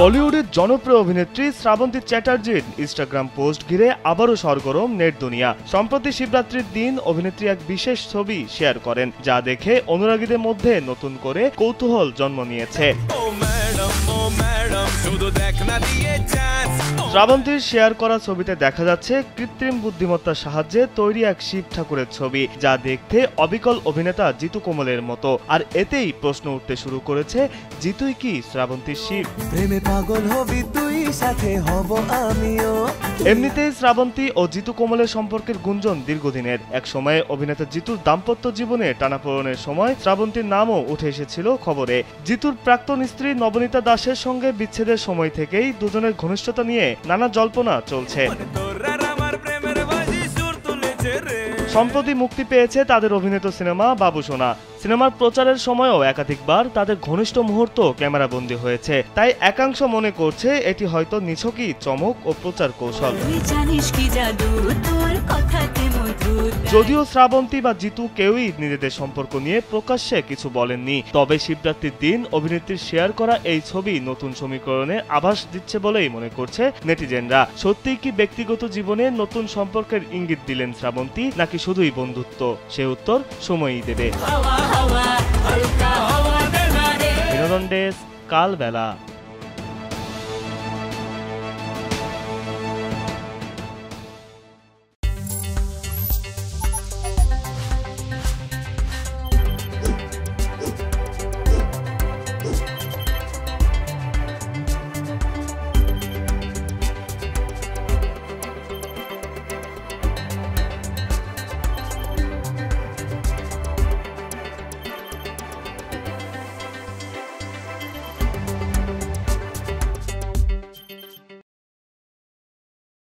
টলিউডের জনপ্রিয় অভিনেত্রী Srabanti চ্যাটার্জির Instagram post ঘিরে আবারও সরগরম নেট দুনিয়া। সম্প্রতি শিবরাত্রির দিন অভিনেত্রী এক বিশেষ ছবি শেয়ার করেন, যা দেখে অনুরাগীদের মধ্যে নতুন করে কৌতূহল জন্ম নিয়েছে। শ্রাবন্তীর শেয়ার করা ছবিতে দেখা যাচ্ছে কৃত্রিম বুদ্ধিমত্তার সাহায্যে তৈরি এক শিব ঠাকুরের ছবি, যা দেখতে অবিকল অভিনেতা জিতু কোমলের মতো। আর এতেই প্রশ্ন উঠতে শুরু করেছে, জিতুই কি শ্রাবন্তীর শিব? প্রেমে পাগল হবি তুই, সাথে হব আমিও। এমনিতেই শ্রাবন্তী ও জিতু কোমলের সম্পর্কের গুঞ্জন দীর্ঘদিনের। এক সময়ে অভিনেতা জিতুর দাম্পত্য জীবনে টানাপোড়েনের সময় শ্রাবন্তীর নামও উঠে এসেছিল খবরে। জিতুর প্রাক্তন স্ত্রী নবনীতা দাসের সঙ্গে বিচ্ছেদের সময় থেকেই দুজনের ঘনিষ্ঠতা নিয়ে নানা জল্পনা চলছে। সম্প্রতি মুক্তি পেয়েছে তাদের অভিনীত সিনেমা বাবু সোনা। সিনেমার প্রচারের সময়ও একাধিকবার তাদের ঘনিষ্ঠ মুহূর্ত ক্যামেরাবন্দী হয়েছে। তাই একাংশ মনে করছে এটি হয়তো নিছকই চমক ও প্রচার কৌশল। যদিও শ্রাবন্তী বা জিতু কেউই নিজেদের সম্পর্ক নিয়ে প্রকাশ্যে কিছু বলেননি, তবে শিবরাত্রির দিন অভিনেত্রীর শেয়ার করা এই ছবি নতুন সমীকরণে আভাস দিচ্ছে বলেই মনে করছে নেটিজেনরা। সত্যিই কি ব্যক্তিগত জীবনে নতুন সম্পর্কের ইঙ্গিত দিলেন শ্রাবন্তী, নাকি শুধুই বন্ধুত্ব? সে উত্তর সময়ই দেবে। বিনোদন ডেস্ক, কালবেলা।